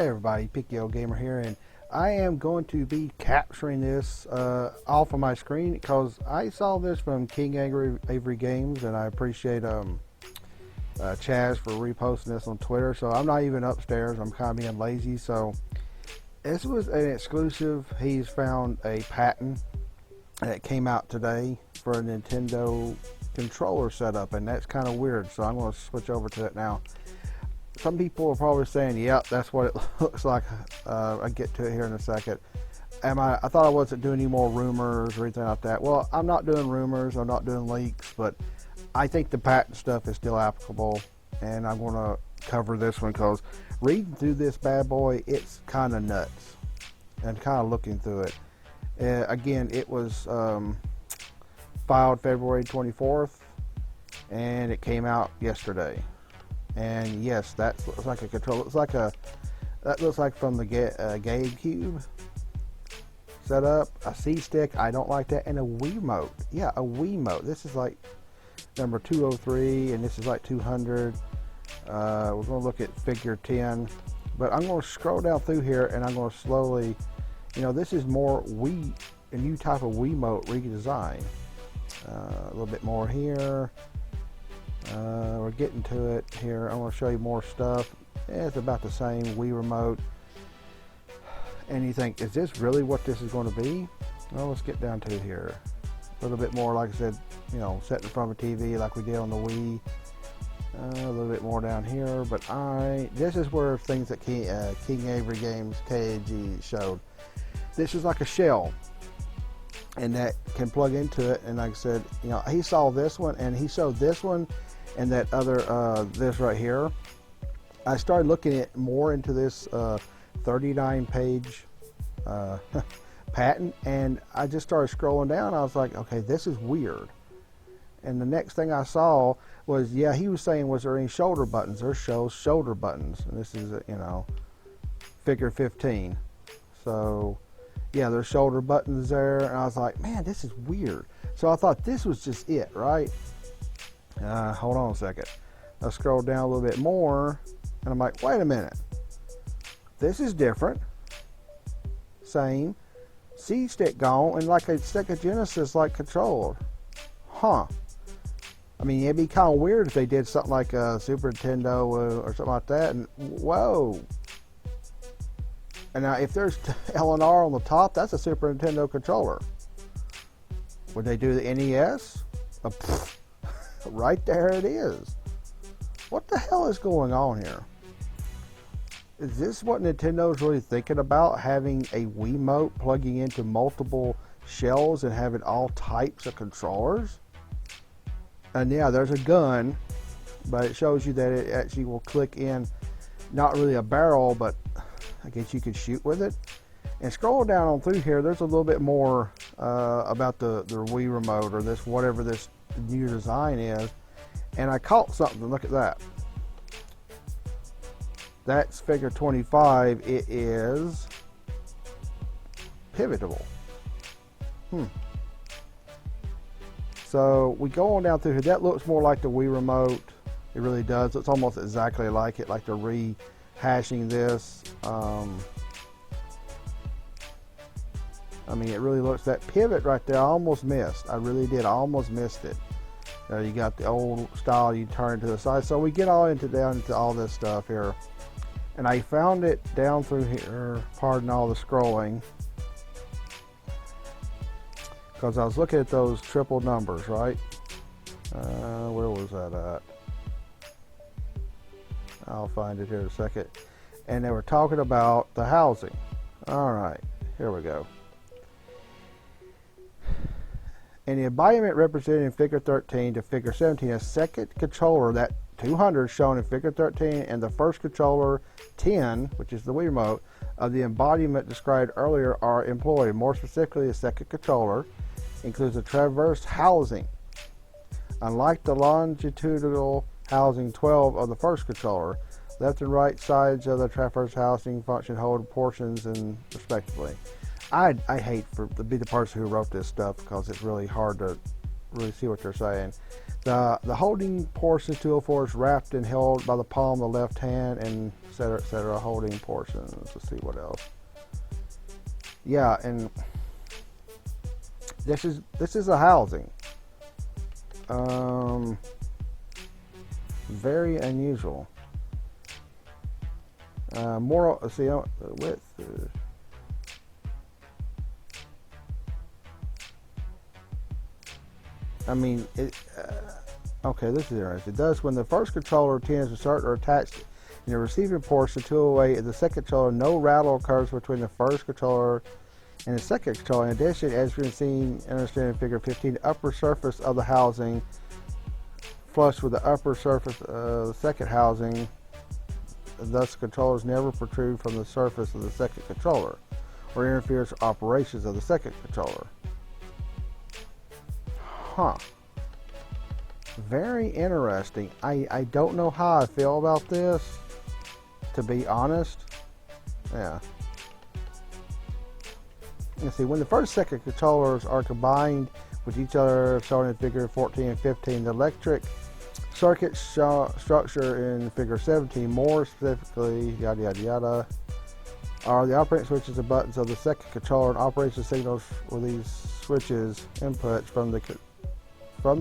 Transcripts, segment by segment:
Hey everybody, Picky Old Gamer here, and I am going to be capturing this off of my screen because I saw this from King Avery Games, and I appreciate Chaz for reposting this on Twitter. So I'm not even upstairs, I'm kind of being lazy. So this was an exclusive. He's found a patent that came out today for a Nintendo controller setup, and that's kind of weird. So I'm going to switch over to it now. Some people are probably saying, yep, that's what it looks like. I'll get to it here in a second. I thought I wasn't doing any more rumors or anything like that. Well, I'm not doing rumors, I'm not doing leaks, but I think the patent stuff is still applicable, and I'm going to cover this one because reading through this bad boy, it's kind of nuts, and kind of looking through it. Again, it was filed February 24th, and it came out yesterday. And yes, that looks like a controller. That looks like from the GameCube setup. A C-stick, I don't like that, and a Wiimote. Yeah, a Wiimote. This is like number 203, and this is like 200. We're going to look at figure 10, but I'm going to scroll down through here, and I'm going to slowly, this is more a new type of Wiimote redesign. A little bit more here. We're getting to it here. I want to show you more stuff. It's about the same Wii remote. And you think, is this really what this is going to be? Well, let's get down to it here. A little bit more, like I said, set in front of a TV like we did on the Wii. A little bit more down here, but this is where things that King Avery Games, KAG, showed. This is like a shell, and that can plug into it. And like I said, he saw this one, and he showed this one, and that other, this right here. I started looking at more into this 39-page patent, and I just started scrolling down. I was like, okay, this is weird. And the next thing I saw was, yeah, he was saying, was there any shoulder buttons? There's shoulder buttons, and this is, figure 15. So, yeah, there's shoulder buttons there, and I was like, man, this is weird. So I thought this was just it, right? Hold on a second. I scrolled down a little bit more, and I'm like, wait a minute. This is different. Same. C-stick gone, and like a Sega Genesis like controller. Huh. I mean, it'd be kind of weird if they did something like a Super Nintendo or something like that, and whoa. And now if there's L and R on the top, that's a Super Nintendo controller. Would they do the NES? Right there it is. What the hell is going on here? Is this what Nintendo's really thinking about? Having a Wiimote plugging into multiple shells and having all types of controllers? And yeah, there's a gun, but it shows you that it actually will click in, not really a barrel, but I guess you could shoot with it. And scroll down on through here, there's a little bit more about the Wii remote, or this, whatever this new design is. And I caught something. Look at that. That's figure 25. It is pivotable. So we go on down through here. That looks more like the Wii remote. It really does. It's almost exactly like it, like they're rehashing this. I mean, it really looks, that pivot right there, I almost missed. I really did. I almost missed it. You got the old style, you turn to the side. So we get down into all this stuff here. And I found it down through here, pardon all the scrolling, because I was looking at those triple numbers, right? Where was that at? I'll find it here in a second. And they were talking about the housing. All right, here we go. And the embodiment represented in figure 13 to figure 17, a second controller, that 200 shown in figure 13, and the first controller 10, which is the Wii remote, of the embodiment described earlier are employed. More specifically, the second controller includes a traverse housing. Unlike the longitudinal housing 12 of the first controller, left and right sides of the traverse housing function hold portions and respectively. I hate to be the person who wrote this stuff because it's really hard to really see what they're saying. The holding portion 204 is wrapped and held by the palm of the left hand, and et cetera. Holding portions. Let's see what else. Yeah, and this is a housing. Very unusual. More. See width. I mean, okay, this is interesting. Thus, when the first controller tends to insert or attach in the receiving portion 208 of the second controller, no rattle occurs between the first controller and the second controller. In addition, as we've seen illustrated in Figure 15, the upper surface of the housing flush with the upper surface of the second housing. Thus, controllers never protrude from the surface of the second controller or interferes with operations of the second controller. Huh. Very interesting. I don't know how I feel about this, to be honest. Yeah. Let's see, when the first and second controllers are combined with each other, shown in Figure 14 and 15, the electric circuit structure in Figure 17, more specifically, yada yada yada, are the operating switches and buttons of the second controller, and operation signals with these switches inputs from the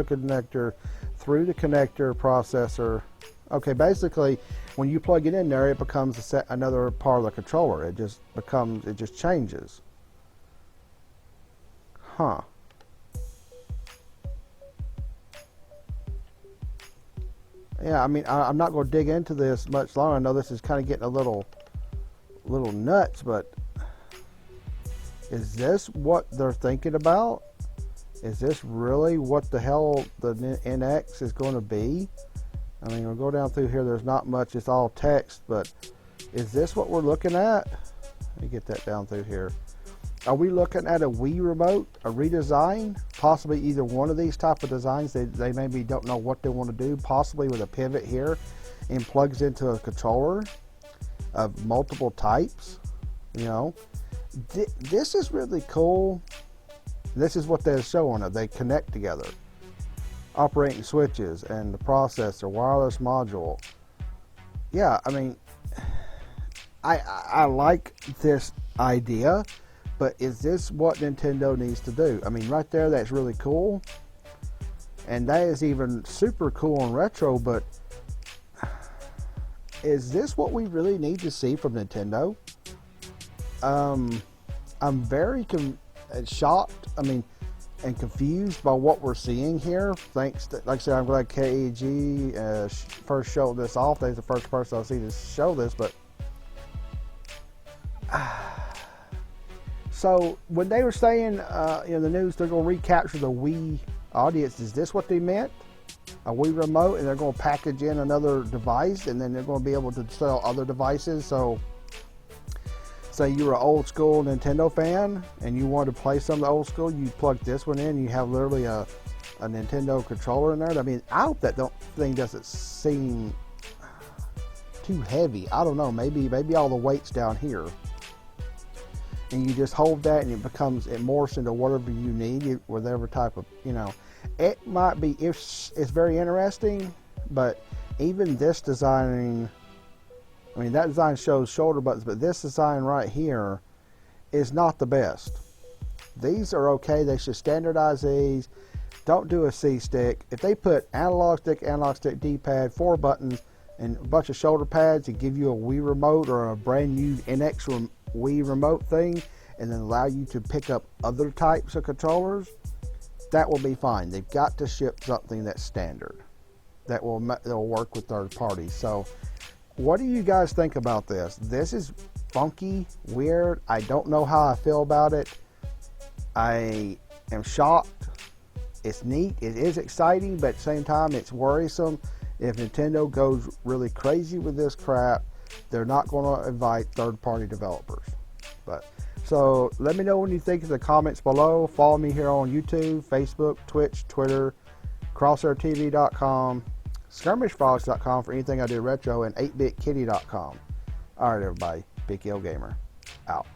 connector through the connector processor. Okay, basically, when you plug it in there, it becomes another part of the controller. It just changes. Huh. Yeah, I mean, I'm not going to dig into this much longer. I know this is kind of getting a little nuts, but is this what they're thinking about? Is this really what the hell the NX is going to be? I mean, we'll go down through here. There's not much. It's all text, but is this what we're looking at? Let me get that down through here. Are we looking at a Wii remote, a redesign? Possibly either one of these type of designs. They maybe don't know what they want to do, possibly with a pivot here and plugs into a controller of multiple types. You know, this is really cool. This is what they're showing it. They connect together. Operating switches and the processor, wireless module. Yeah, I mean, I like this idea. But is this what Nintendo needs to do? I mean, right there, that's really cool. And that is even super cool and retro, but is this what we really need to see from Nintendo? I'm very shocked, and confused by what we're seeing here. Thanks to, like I said, I'm glad KEG first showed this off. They're the first person I've seen to show this, but... So when they were saying in the news they're going to recapture the Wii audience, is this what they meant? A Wii remote, and they're going to package in another device, and then they're going to be able to sell other devices. So say you're an old school Nintendo fan and you want to play some of the old school, you plug this one in, you have literally a Nintendo controller in there. I mean, I hope that thing doesn't seem too heavy. I don't know, maybe all the weight's down here. And you just hold that and it morphs into whatever you need, whatever type of, it might be, it's very interesting, but even this designing, that design shows shoulder buttons, but this design right here is not the best. These are okay. They should standardize these. Don't do a C-stick. If they put analog stick, D-pad, 4 buttons, and a bunch of shoulder pads and give you a Wii remote or a brand new NX Wii remote thing, and then allow you to pick up other types of controllers, that will be fine. They've got to ship something that's standard that will work with third parties. So what do you guys think about this? This is funky, weird. I don't know how I feel about it. I am shocked. It's neat. It is exciting, but at the same time, it's worrisome. If Nintendo goes really crazy with this crap, they're not going to invite third-party developers. So let me know what you think in the comments below. Follow me here on YouTube, Facebook, Twitch, Twitter, crosshairtv.com, skirmishfrogs.com for anything I do retro, and 8bitkitty.com. All right, everybody. Big L Gamer out.